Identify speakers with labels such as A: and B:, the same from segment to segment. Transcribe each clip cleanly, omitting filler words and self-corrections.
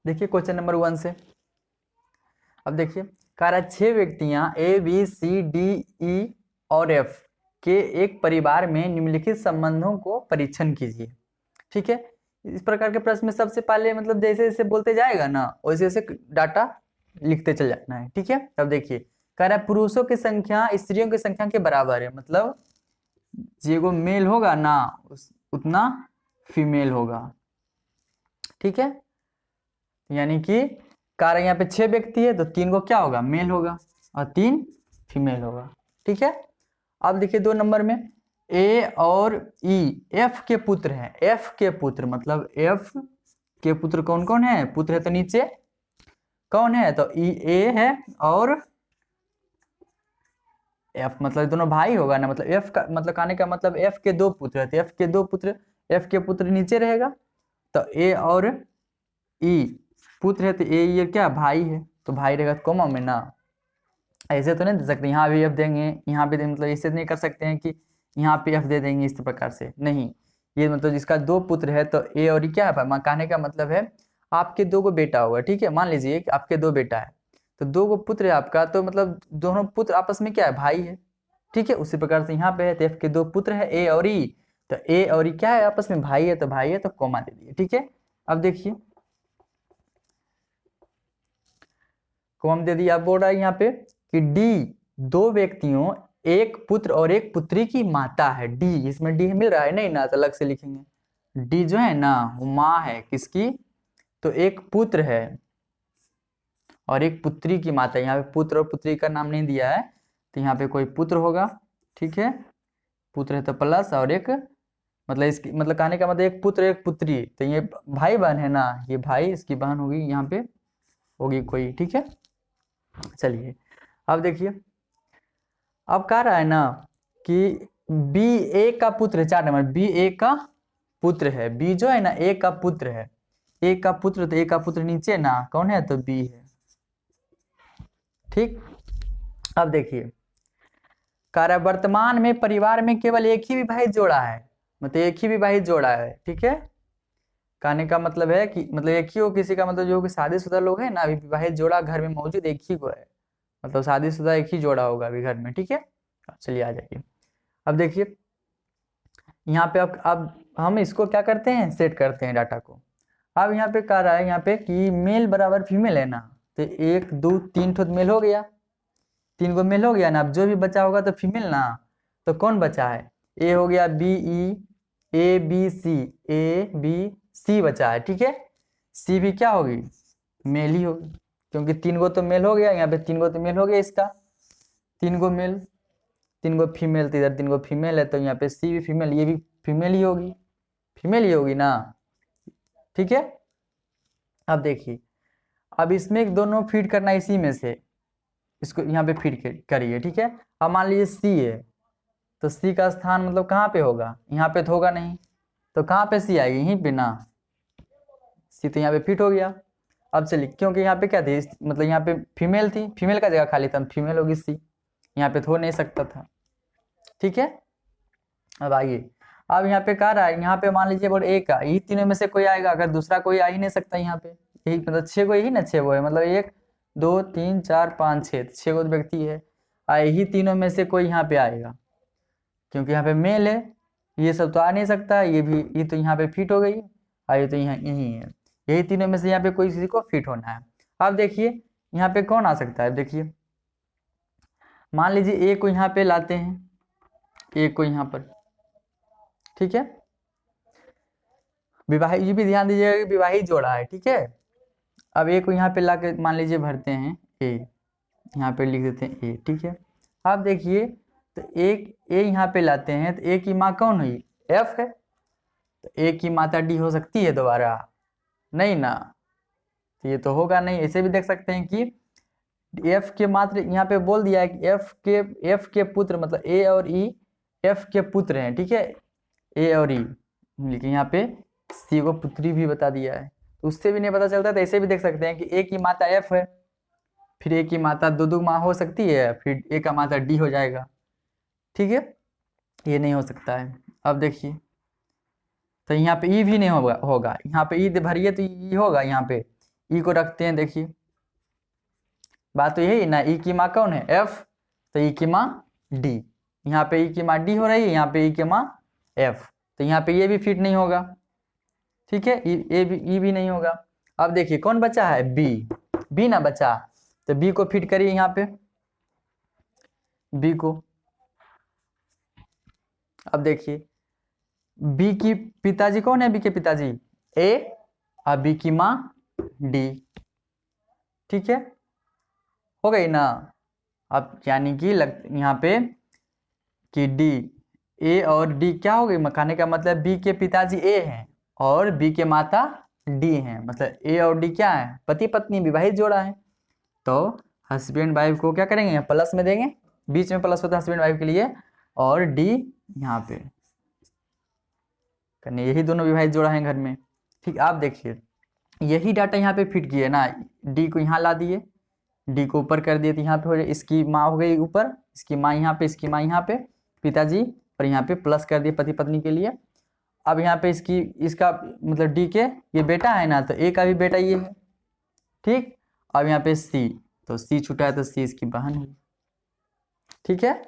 A: देखिए question number 1 से। अब देखिए कह रहा है 6 व्यक्तियां ए बी सी डी ई और एफ के एक परिवार में निम्नलिखित संबंधों को परीक्षण कीजिए। ठीक है, इस प्रकार के प्रश्न में सबसे पहले मतलब जैसे जैसे बोलते जाएगा ना वैसे वैसे डाटा लिखते चल जाना है। ठीक है, अब देखिए कह रहा है पुरुषों की संख्या स्त्रियों की संख्या के बराबर है, मतलब जो मेल होगा ना उतना फीमेल होगा। ठीक है, यानी कि कार यहाँ पे 6 व्यक्ति है तो 3 को क्या होगा, मेल होगा और 3 फीमेल होगा। ठीक है, अब देखिए 2 नंबर में ए और ई एफ के पुत्र हैं। एफ के पुत्र मतलब एफ के पुत्र कौन कौन है, पुत्र है तो नीचे कौन है तो ई ए है और एफ, मतलब दोनों भाई होगा ना, मतलब एफ का मतलब कहने का मतलब एफ के 2 पुत्र है तो एफ के 2 पुत्र, एफ के पुत्र नीचे रहेगा तो ए और ई पुत्र है तो ए ये क्या भाई है तो भाई रहेगा कोमा में ना। ऐसे तो नहीं दे सकते यहाँ भी एफ देंगे यहाँ भी मतलब ऐसे नहीं कर सकते हैं कि यहाँ पे एफ दे देंगे इस प्रकार से, नहीं। ये मतलब जिसका 2 पुत्र है तो ए और ई क्या है, कहने का मतलब है आपके 2 को बेटा होगा। ठीक है, मान लीजिए कि आपके 2 बेटा है तो 2 को पुत्र है आपका, तो मतलब दोनों पुत्र आपस में क्या है, भाई है। ठीक है, उसी प्रकार से यहाँ पे है तो एफ के 2 पुत्र है ए और ई, तो ए और ई क्या है आपस में भाई है तो भाई है तो कोमा दे दिए। ठीक है, अब देखिए कोमा दे दिया। अब बोल रहा है यहाँ पे कि डी 2 व्यक्तियों एक पुत्र और एक पुत्री की माता है। डी इसमें डी मिल रहा है नहीं ना तो अलग से लिखेंगे। डी जो है ना वो माँ है किसकी, तो एक पुत्र है और एक पुत्री की माता है। यहाँ पे पुत्र और पुत्री का नाम नहीं दिया है तो यहाँ पे कोई पुत्र होगा। ठीक है, पुत्र है तो प्लस और एक मतलब इसकी मतलब कहने का मतलब एक पुत्र एक पुत्री, तो ये भाई बहन है ना, ये भाई इसकी बहन होगी यहाँ पे होगी कोई। ठीक है, चलिए अब देखिए अब कह रहा है ना कि बी ए का पुत्र है, 4 नंबर बी ए का पुत्र है। बी जो है ना ए का पुत्र है, ए का पुत्र तो ए का पुत्र नीचे ना कौन है तो बी है। ठीक, अब देखिए कह रहा है वर्तमान में परिवार में केवल एक ही विवाहित जोड़ा है, मतलब एक ही विवाहित जोड़ा है। ठीक है, कहने का मतलब है कि मतलब एक ही हो किसी का, मतलब जो कि शादीशुदा लोग हैं ना अभी विवाहित जोड़ा घर में मौजूद एक ही को है, मतलब शादीशुदा एक ही जोड़ा होगा अभी घर में। ठीक है, चलिए आ जाइए। अब देखिए यहाँ पे अब हम इसको क्या करते हैं, सेट करते हैं डाटा को। अब यहाँ पे कह रहा है यहाँ पे कि मेल बराबर फीमेल है ना, तो 1 2 3 ठो मेल हो गया, 3 को मेल हो गया ना। अब जो भी बचा होगा तो फीमेल ना, तो कौन बचा है, ए हो गया B E A B C, A B C बचा है। ठीक है, सी भी क्या होगी, मेल ही होगी क्योंकि 3 को तो मेल हो गया, यहाँ पे 3 को तो मेल हो गया इसका, 3 को मेल 3 को फीमेल, तो इधर 3 को फीमेल है तो यहाँ पे सी भी फीमेल, ये भी फीमेल ही होगी, फीमेल ही होगी ना। ठीक है, अब देखिए अब इसमें दोनों फीड करना इसी में से, इसको यहाँ पे फीड करिए। ठीक है, अब मान लीजिए सी है तो सी का स्थान मतलब कहाँ पे होगा, यहाँ पे तो होगा नहीं, तो कहाँ पे सी आएगी, यहीं पे ना। सी तो यहाँ पे फिट हो गया। अब चलिए क्योंकि यहाँ पे क्या थी मतलब यहाँ पे फीमेल थी, फीमेल का जगह खाली था, फीमेल होगी सी, यहाँ पे तो हो नहीं सकता था। ठीक है, अब आइए अब यहाँ पे कह रहा है यहाँ पे मान लीजिए बोल एक का यही तीनों में से कोई आएगा, अगर दूसरा कोई आ ही नहीं सकता यहाँ पे, यही मतलब 6 को, यही ना 6 वो है, मतलब 1 2 3 4 5 6, 6 को व्यक्ति है, यही तीनों में से कोई यहाँ पे आएगा क्योंकि यहाँ पे मेल है, ये सब तो आ नहीं सकता, ये भी ये तो यहाँ पे फिट हो गई, ये तो यहाँ यही है, यही तीनों में से यहाँ पे कोई किसी को फिट होना है। अब देखिए यहाँ पे कौन आ सकता है, देखिए मान लीजिए ए को यहाँ पे लाते हैं, ए को यहाँ पर। ठीक है, विवाहित, ये भी ध्यान दीजिएगा कि विवाहित जोड़ा है। ठीक है, अब ए को यहाँ पे ला के मान लीजिए भरते हैं ए, यहाँ पे लिख देते हैं ए। ठीक है, अब देखिए तो एक ए यहाँ पे लाते हैं तो ए की माँ कौन हुई, एफ है, तो ए की माता डी हो सकती है दोबारा, नहीं ना, तो ये तो होगा नहीं। ऐसे भी देख सकते हैं कि एफ के मात्र यहाँ पे बोल दिया है कि एफ के पुत्र मतलब ए और ई एफ के पुत्र हैं। ठीक है, ए और ई, लेकिन यहाँ पे सी को पुत्री भी बता दिया है, तो उससे भी नहीं पता चलता, तो ऐसे भी देख सकते हैं कि ए की माता एफ है, फिर ए की माता दो माँ हो सकती है, फिर ए का माता डी हो जाएगा। ठीक है, ये नहीं हो सकता है। अब देखिए तो यहाँ पे ई भी नहीं होगा, यहाँ पे ई भरिए तो ई होगा, यहाँ पे ई को रखते हैं। देखिए बात तो यही ना, ई की माँ कौन है एफ, तो ई की माँ डी, यहाँ पे ई की माँ डी हो रही है, यहाँ पे ई की माँ एफ, तो यहाँ पे ये भी फिट नहीं होगा, ठीक है, ई भी नहीं होगा। अब देखिए कौन बचा है बी, बी ना बचा, तो बी को फिट करिए यहाँ पे, बी को। अब देखिए बी की पिताजी कौन है, बी के पिताजी ए, और बी की माँ डी, ठीक है, हो गई ना। अब यानी कि यहाँ पे कि डी, ए और डी क्या हो गई, मकाने का मतलब बी के पिताजी ए हैं और बी के माता डी हैं, मतलब ए और डी क्या है, पति पत्नी विवाहित जोड़ा है। तो हस्बैंड वाइफ को क्या करेंगे, प्लस में देंगे, बीच में प्लस होता है हस्बैंड वाइफ के लिए, और डी यहाँ पे करने, यही दोनों विवाहित जोड़ा है घर में, ठीक। आप देखिए यही डाटा यहाँ पे फिट किए ना, डी को यहाँ ला दिए, डी को ऊपर कर दिए, तो यहाँ पे हो, इसकी माँ हो गई ऊपर, इसकी माँ यहाँ पे, इसकी माँ यहाँ पे, पिताजी, और यहाँ पे प्लस कर दिए पति पत्नी के लिए। अब यहाँ पे इसका मतलब डी के ये बेटा है ना, तो ए का भी बेटा ये है, ठीक। अब यहाँ पे सी, तो सी छूटा है तो सी इसकी बहन है, ठीक है।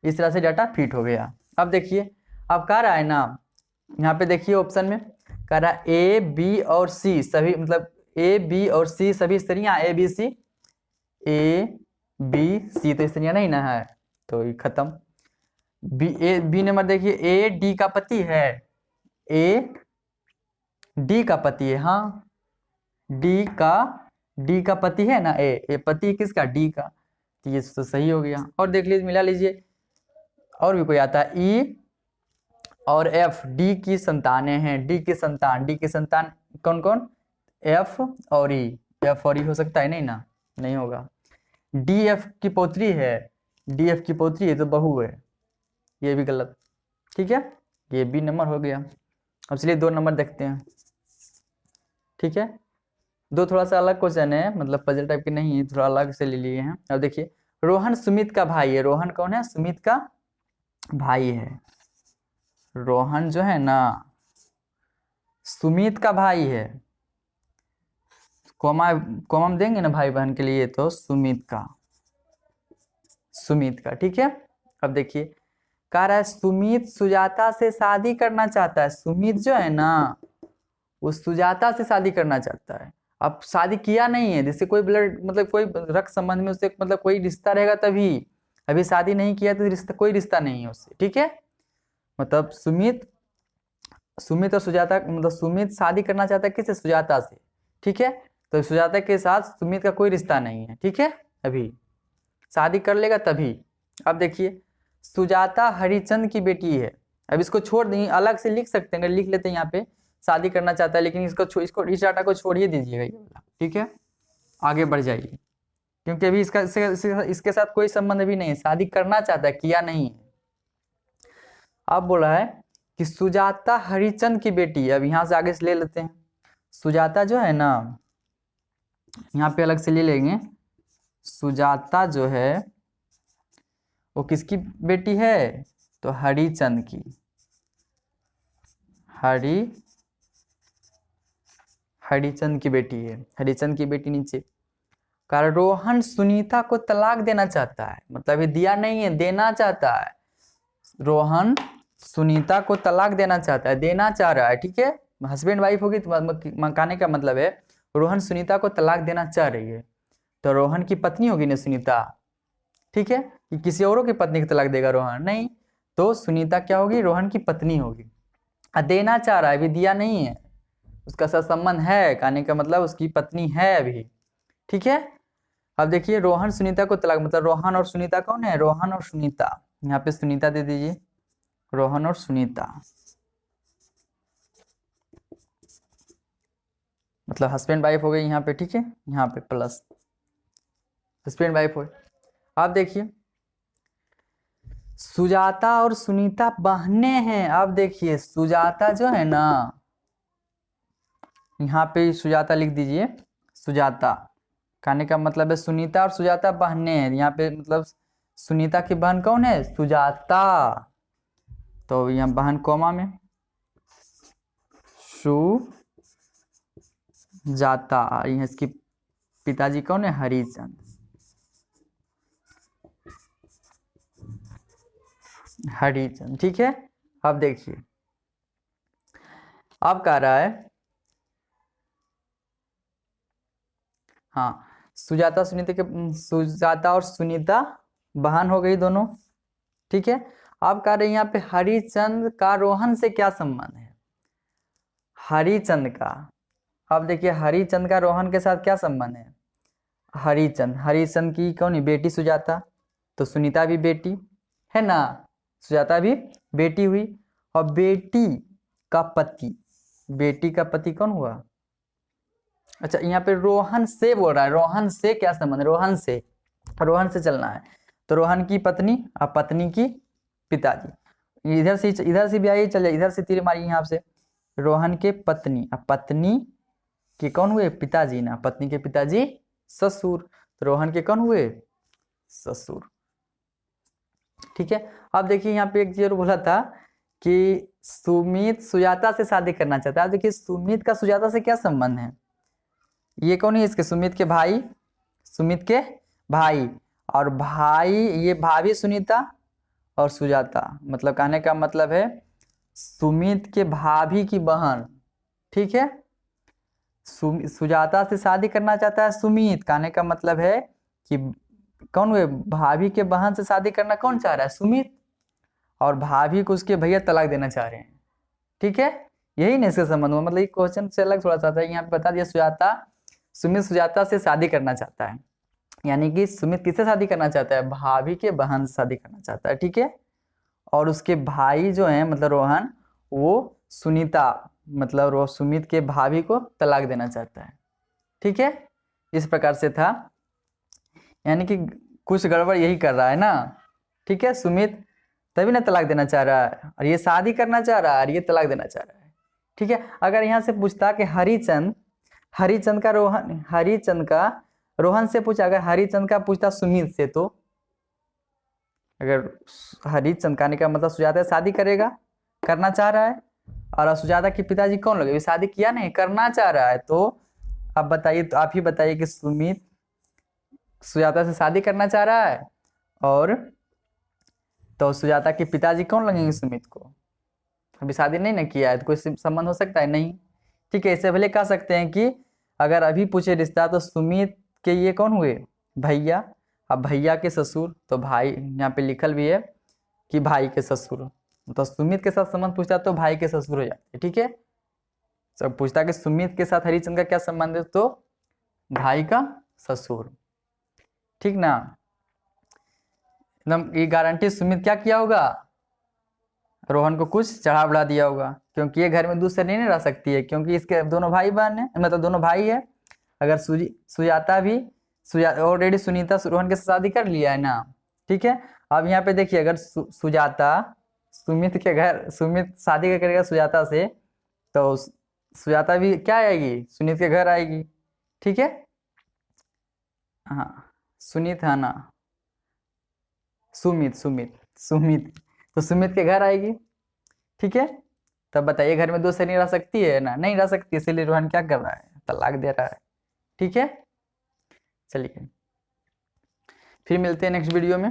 A: इस तरह से डाटा फिट हो गया। अब देखिए अब कह रहा है ना, यहाँ पे देखिए ऑप्शन में कह रहा है ए बी और सी सभी, मतलब ए बी और सी सभी स्त्रियां, ए बी सी, ए बी सी तो स्त्रियां नहीं ना है, तो ये खत्म। बी नंबर देखिए ए डी का पति है, ए डी का पति है, हाँ डी का पति है ना, ए पति किसका, डी का, तो ये तो सही हो गया। और देख लीजिए मिला लीजिए, और भी कोई आता है ई और एफ डी की संतानें हैं, डी की संतान कौन कौन, एफ और ई, एफ और ई हो सकता है नहीं ना, नहीं होगा। डी एफ की पौत्री है, डी एफ की पौत्री है तो बहू है, ये भी गलत, ठीक है, ये बी नंबर हो गया। अब चलिए 2 नंबर देखते हैं, ठीक है। 2 थोड़ा सा अलग क्वेश्चन है, मतलब पजल टाइप के नहीं है, थोड़ा अलग से ले लिए हैं। अब देखिए रोहन सुमित का भाई है, रोहन कौन है, सुमित का भाई है, रोहन जो है ना सुमित का भाई है, कोमा कोमा देंगे ना भाई बहन के लिए, तो सुमित का, ठीक है। अब देखिए कह रहा है सुमित सुजाता से शादी करना चाहता है, सुमित जो है ना वो सुजाता से शादी करना चाहता है। अब शादी किया नहीं है, जिससे कोई ब्लड मतलब कोई रक्त संबंध में उससे मतलब कोई रिश्ता रहेगा तभी, अभी शादी नहीं किया तो रिश्ता, कोई रिश्ता नहीं है उससे, ठीक है। मतलब सुमित और सुजाता, मतलब सुमित शादी करना चाहता है किससे, सुजाता से, ठीक है। तो सुजाता के साथ सुमित का कोई रिश्ता नहीं है, ठीक है, अभी शादी कर लेगा तभी। अब देखिए सुजाता हरिचंद की बेटी है, अब इसको छोड़ देंगे, अलग से लिख सकते हैं, अगर लिख लेते हैं यहाँ पे शादी करना चाहता है, लेकिन इसको इस डाटा को छोड़िए दीजिएगा ये वाला, ठीक है, आगे बढ़ जाइए, क्योंकि अभी इसके साथ कोई संबंध भी नहीं है, शादी करना चाहता है, किया नहीं है। अब बोला है कि सुजाता हरिचंद की बेटी है, अब यहाँ से आगे से ले लेते हैं, सुजाता जो है ना यहाँ पे अलग से ले लेंगे, सुजाता जो है वो किसकी बेटी है, तो हरिचंद की, हरिचंद की बेटी है, हरिचंद की बेटी नीचे। कारण रोहन सुनीता को तलाक देना चाहता है, मतलब ये दिया नहीं है, देना चाहता है, रोहन सुनीता को तलाक देना चाहता है, देना चाह रहा है, ठीक है, हस्बैंड वाइफ होगी तो मकाने का मतलब है रोहन सुनीता को तलाक देना चाह रही है, तो रोहन की पत्नी होगी ना सुनीता, ठीक है, कि किसी औरों की पत्नी को तलाक देगा रोहन, नहीं, तो सुनीता क्या होगी, रोहन की पत्नी होगी। देना चाह रहा है, अभी दिया नहीं है, उसका साथ संबंध है, कहने का मतलब उसकी पत्नी है अभी, ठीक है। अब देखिए रोहन सुनीता को तलाक, मतलब रोहन और सुनीता कौन है, रोहन और सुनीता, यहाँ पे सुनीता दे दीजिए, रोहन और सुनीता मतलब हस्बैंड वाइफ हो गई यहाँ पे, ठीक है, यहाँ पे प्लस हस्बैंड वाइफ हो। आप देखिए सुजाता और सुनीता बहनें हैं, अब देखिए सुजाता जो है ना, यहाँ पे सुजाता लिख दीजिए, सुजाता कहने का मतलब है सुनीता और सुजाता बहनें हैं, यहाँ पे मतलब सुनीता की बहन कौन है, सुजाता, तो यहाँ बहन कोमा में जाता, यह इसकी पिताजी कौन है? हरिचंद। हरिचंद, ठीक है। अब देखिए, अब कह रहा है, हाँ, सुजाता सुनीता के, सुजाता और सुनीता बहन हो गई दोनों, ठीक है। अब कह रहे हैं यहाँ पे हरिचंद का रोहन से क्या संबंध है? हरिचंद का, अब देखिए हरिचंद का रोहन के साथ क्या संबंध है? हरिचंद, हरिचंद की कौन है? बेटी सुजाता, तो सुनीता भी बेटी है ना, सुजाता भी बेटी हुई। और बेटी का पति, बेटी का पति कौन हुआ? अच्छा, यहाँ पे रोहन से बोल रहा है, रोहन से क्या संबंध है? रोहन से, रोहन से चलना है, तो रोहन की पत्नी और पत्नी की पिताजी, इधर से भी आइए, चलिए इधर से तीर मारिए यहाँ से। रोहन के पत्नी, अब पत्नी के कौन हुए? पिताजी ना, पत्नी के पिताजी ससुर, तो रोहन के कौन हुए? ससुर, ठीक है। अब देखिए यहाँ पे एक चीज बोला था कि सुमित सुजाता से शादी करना चाहता है। देखिए सुमित का सुजाता से क्या संबंध है? ये कौन है इसके? सुमित के भाई, सुमित के भाई, और भाई ये भाभी सुनीता और सुजाता, मतलब कहने का मतलब है सुमित के भाभी की बहन, ठीक है। सुजाता से शादी करना चाहता है सुमित, कहने का मतलब है कि कौन हुए? भाभी के बहन से शादी करना कौन चाह रहा है? सुमित, और भाभी को उसके भैया तलाक देना चाह रहे हैं, ठीक है। यही ना इसका संबंध हुआ, मतलब ये क्वेश्चन से अलग थोड़ा सा था। यहाँ पे बता दिया सुजाता, सुमित सुजाता से शादी करना चाहता है, यानी कि सुमित किससे शादी करना चाहता है? भाभी के बहन से शादी करना चाहता है, ठीक है। और उसके भाई जो है मतलब रोहन, वो सुनीता मतलब सुमित के भाभी को तलाक देना चाहता है, ठीक है। इस प्रकार से था, यानी कि कुछ गड़बड़ यही कर रहा है ना, ठीक है। सुमित तभी ना तलाक देना चाह रहा है, और ये शादी करना चाह रहा है, और ये तलाक देना चाह रहा है, ठीक है। अगर यहाँ से पूछता कि हरिचंद, हरिचंद का रोहन, हरिचंद का रोहन से पूछा, अगर हरिचंद का पूछता सुमित से, तो अगर हरिचंद का का मतलब सुजाता से शादी करेगा, करना चाह रहा है, और सुजाता के पिताजी कौन लोग? शादी किया नहीं, करना चाह रहा है, तो अब बताइए, तो आप ही बताइए कि सुमित सुजाता से शादी करना चाह रहा है, और तो सुजाता के पिताजी कौन लगेंगे सुमित को? अभी शादी नहीं ना किया है, तो कोई संबंध हो सकता है? नहीं, ठीक है। इससे पहले कह सकते हैं कि अगर अभी पूछे रिश्ता, तो सुमित के ये कौन हुए? भैया, अब भैया के ससुर, तो भाई यहाँ पे लिखल भी है कि भाई के ससुर, तो सुमित के साथ संबंध पूछता तो भाई के ससुर हो जाते, ठीक है। सब पूछता कि सुमित के साथ हरिचंद का क्या संबंध है, तो भाई का ससुर, ठीक ना। एकदम ये गारंटी, सुमित क्या किया होगा? रोहन को कुछ चढ़ा बढ़ा दिया होगा, क्योंकि ये घर में दूसरे नहीं रह सकती है, क्योंकि इसके दोनों भाई बहन है, मतलब दोनों भाई है। अगर सुजाता भी ऑलरेडी सुनीता रोहन के साथ शादी कर लिया है ना, ठीक है। अब यहाँ पे देखिए, अगर सुजाता सुमित के घर, सुमित शादी करेगा सुजाता से, तो सुजाता भी क्या आएगी? सुनीत के घर आएगी, ठीक है। हाँ, सुनीत है ना, सुमित सुमित सुमित, तो सुमित के घर आएगी, ठीक है। तब बताइए, घर में दूसरे नहीं रह सकती है ना? नहीं रह सकती, इसीलिए रोहन क्या कर रहा है? तलाक दे रहा है, ठीक है। चलिए फिर मिलते हैं नेक्स्ट वीडियो में।